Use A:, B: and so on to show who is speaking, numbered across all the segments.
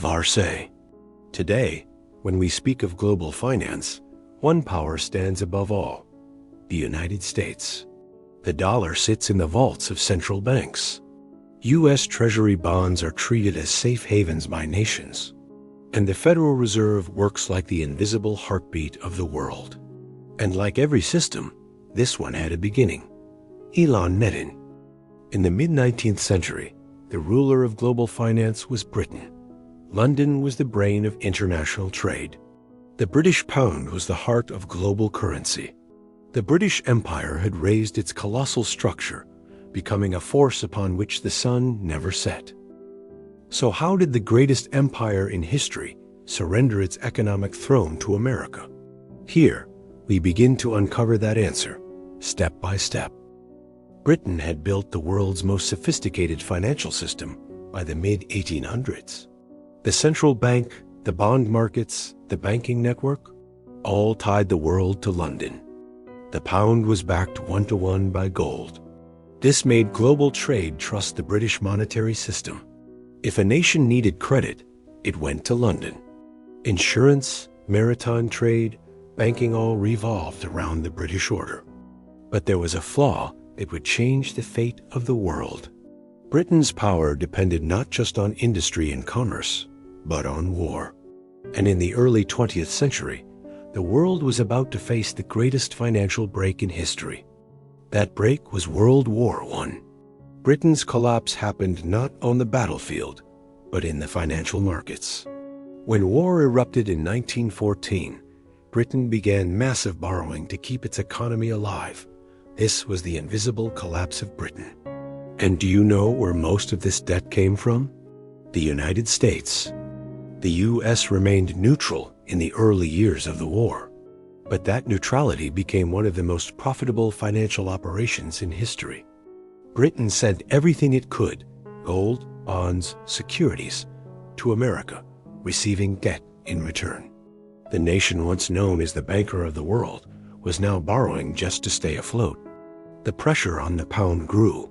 A: Varse. Today, when we speak of global finance, one power stands above all: the United States. The dollar sits in the vaults of central banks. U.S. Treasury bonds are treated as safe havens by nations. And the Federal Reserve works like the invisible heartbeat of the world. And like every system, this one had a beginning. Elon Metin. In the mid-19th century, the ruler of global finance was Britain. London was the brain of international trade. The British pound was the heart of global currency. The British Empire had raised its colossal structure, becoming a force upon which the sun never set. So how did the greatest empire in history surrender its economic throne to America? Here, we begin to uncover that answer, step by step. Britain had built the world's most sophisticated financial system by the mid-1800s. The central bank, the bond markets, the banking network, all tied the world to London. The pound was backed 1-to-1 by gold. This made global trade trust the British monetary system. If a nation needed credit, it went to London. Insurance, maritime trade, banking all revolved around the British order. But there was a flaw that would change the fate of the world. Britain's power depended not just on industry and commerce, but on war. And in the early 20th century, the world was about to face the greatest financial break in history. That break was World War I. Britain's collapse happened not on the battlefield, but in the financial markets. When war erupted in 1914, Britain began massive borrowing to keep its economy alive. This was the invisible collapse of Britain. And do you know where most of this debt came from? The United States. The U.S. remained neutral in the early years of the war, but that neutrality became one of the most profitable financial operations in history. Britain sent everything it could, gold, bonds, securities, to America, receiving debt in return. The nation once known as the banker of the world was now borrowing just to stay afloat. The pressure on the pound grew.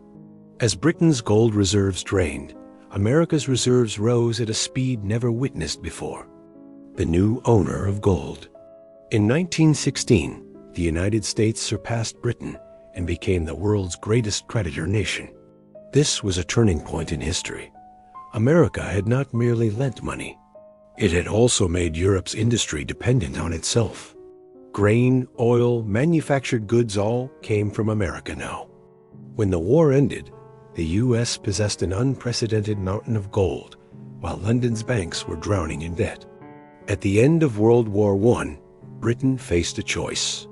A: As Britain's gold reserves drained, America's reserves rose at a speed never witnessed before. The new owner of gold. In 1916, the United States surpassed Britain and became the world's greatest creditor nation. This was a turning point in history. America had not merely lent money. It had also made Europe's industry dependent on itself. Grain, oil, manufactured goods all came from America now. When the war ended, the U.S. possessed an unprecedented mountain of gold, while London's banks were drowning in debt. At the end of World War I, Britain faced a choice: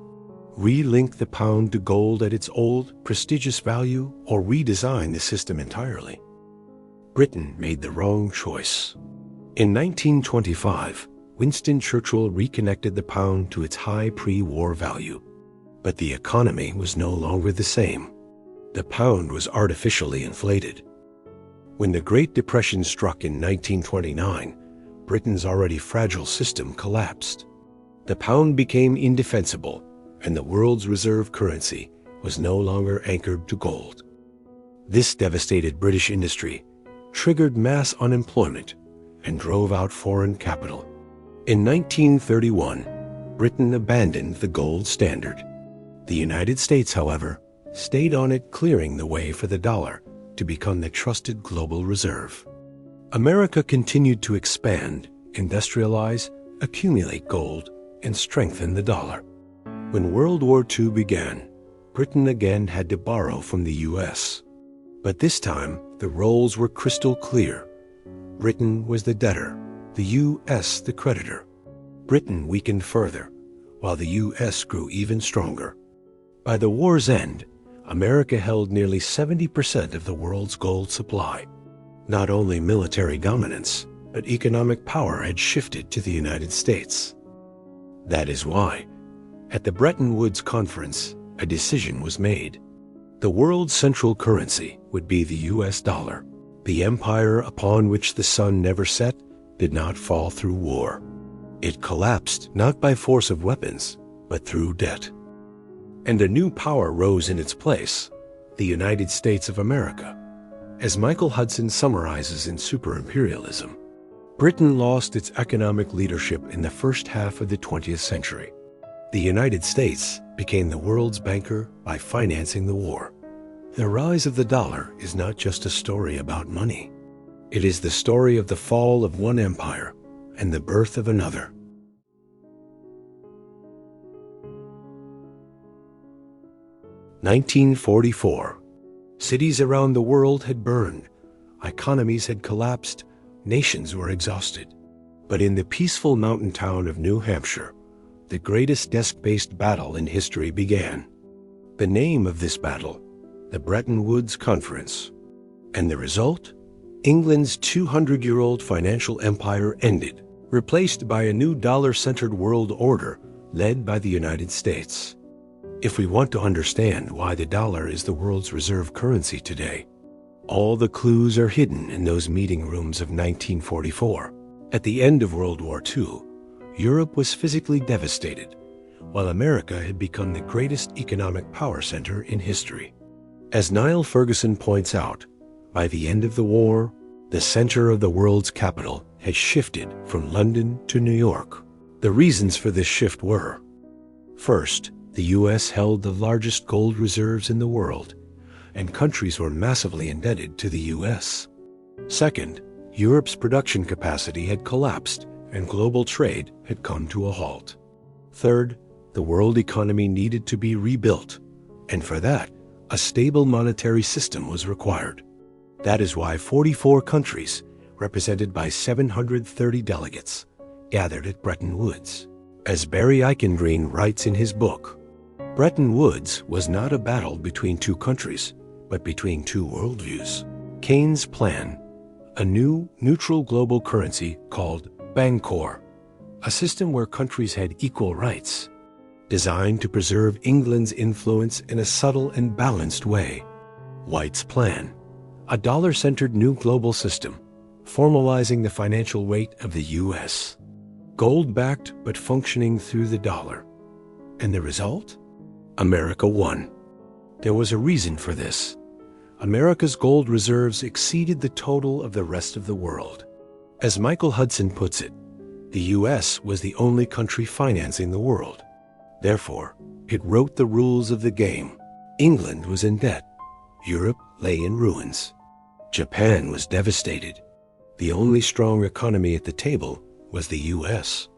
A: relink the pound to gold at its old, prestigious value, or redesign the system entirely. Britain made the wrong choice. In 1925, Winston Churchill reconnected the pound to its high pre-war value. But the economy was no longer the same. The pound was artificially inflated. When the Great Depression struck in 1929, Britain's already fragile system collapsed. The pound became indefensible, and the world's reserve currency was no longer anchored to gold. This devastated British industry, triggered mass unemployment, and drove out foreign capital. In 1931, Britain abandoned the gold standard. The United States, however, stayed on it, clearing the way for the dollar to become the trusted global reserve. America continued to expand, industrialize, accumulate gold, and strengthen the dollar. When World War II began, Britain again had to borrow from the U.S. But this time, the roles were crystal clear. Britain was the debtor, the U.S. the creditor. Britain weakened further, while the U.S. grew even stronger. By the war's end, America held nearly 70% of the world's gold supply. Not only military dominance, but economic power had shifted to the United States. That is why, at the Bretton Woods Conference, a decision was made. The world's central currency would be the U.S. dollar. The empire upon which the sun never set did not fall through war. It collapsed not by force of weapons, but through debt. And a new power rose in its place, the United States of America. As Michael Hudson summarizes in Super Imperialism, Britain lost its economic leadership in the first half of the 20th century. The United States became the world's banker by financing the war. The rise of the dollar is not just a story about money. It is the story of the fall of one empire and the birth of another. (1944). Cities around the world had burned, economies had collapsed, nations were exhausted. But in the peaceful mountain town of New Hampshire, the greatest desk-based battle in history began. The name of this battle, the Bretton Woods Conference. And the result? England's 200-year-old financial empire ended, replaced by a new dollar-centered world order led by the United States. If we want to understand why the dollar is the world's reserve currency today, all the clues are hidden in those meeting rooms of 1944. At the end of World War II, Europe was physically devastated, while America had become the greatest economic power center in history. As Niall Ferguson points out, by the end of the war, the center of the world's capital had shifted from London to New York. The reasons for this shift were: first, the U.S. held the largest gold reserves in the world, and countries were massively indebted to the U.S. Second, Europe's production capacity had collapsed and global trade had come to a halt. Third, the world economy needed to be rebuilt, and for that, a stable monetary system was required. That is why 44 countries, represented by 730 delegates, gathered at Bretton Woods. As Barry Eichengreen writes in his book, Bretton Woods was not a battle between two countries, but between two worldviews. Keynes' plan, a new neutral global currency called Bancor, a system where countries had equal rights, designed to preserve England's influence in a subtle and balanced way. White's plan, a dollar-centered new global system, formalizing the financial weight of the U.S., gold-backed but functioning through the dollar. And the result? America won. There was a reason for this. America's gold reserves exceeded the total of the rest of the world. As Michael Hudson puts it, the U.S. was the only country financing the world. Therefore, it wrote the rules of the game. England was in debt. Europe lay in ruins. Japan was devastated. The only strong economy at the table was the U.S.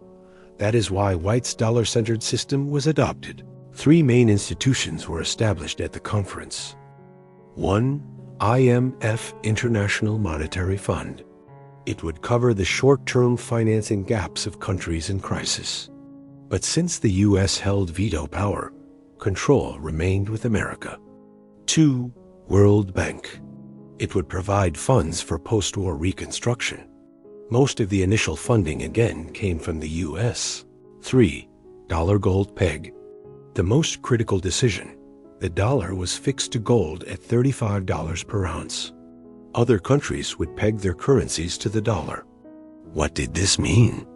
A: That is why White's dollar-centered system was adopted. Three main institutions were established at the conference. 1. IMF, International Monetary Fund. It would cover the short-term financing gaps of countries in crisis. But since the U.S. held veto power, control remained with America. 2. World Bank. It would provide funds for post-war reconstruction. Most of the initial funding again came from the U.S. 3. Dollar Gold Peg. The most critical decision: the dollar was fixed to gold at $35 per ounce. Other countries would peg their currencies to the dollar. What did this mean?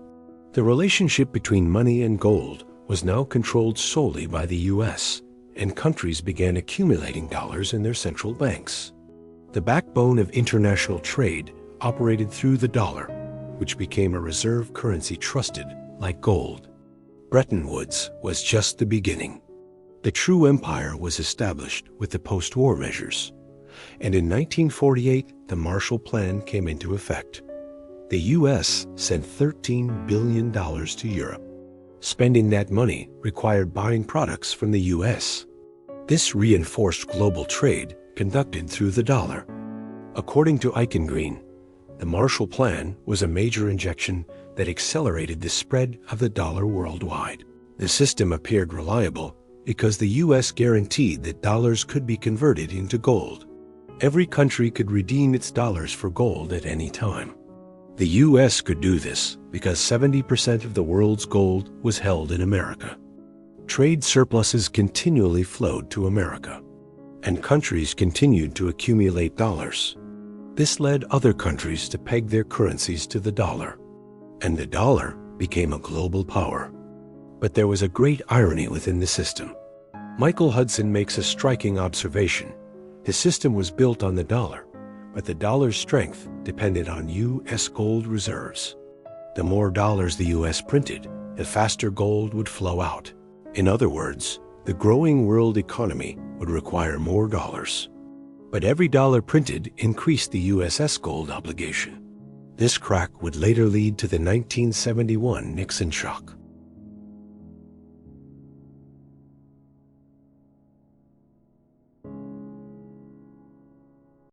A: The relationship between money and gold was now controlled solely by the U.S., and countries began accumulating dollars in their central banks. The backbone of international trade operated through the dollar, which became a reserve currency trusted like gold. Bretton Woods was just the beginning. The true empire was established with the post-war measures, and in 1948 the Marshall Plan came into effect. The U.S. sent $13 billion to Europe. Spending that money required buying products from the U.S. This reinforced global trade conducted through the dollar. According to Eichengreen, the Marshall Plan was a major injection that accelerated the spread of the dollar worldwide. The system appeared reliable because the U.S. guaranteed that dollars could be converted into gold. Every country could redeem its dollars for gold at any time. The U.S. could do this because 70% of the world's gold was held in America. Trade surpluses continually flowed to America, and countries continued to accumulate dollars. This led other countries to peg their currencies to the dollar, and the dollar became a global power. But there was a great irony within the system. Michael Hudson makes a striking observation. The system was built on the dollar, but the dollar's strength depended on U.S. gold reserves. The more dollars the U.S. printed, the faster gold would flow out. In other words, the growing world economy would require more dollars. But every dollar printed increased the US's gold obligation. This crack would later lead to the 1971 Nixon Shock.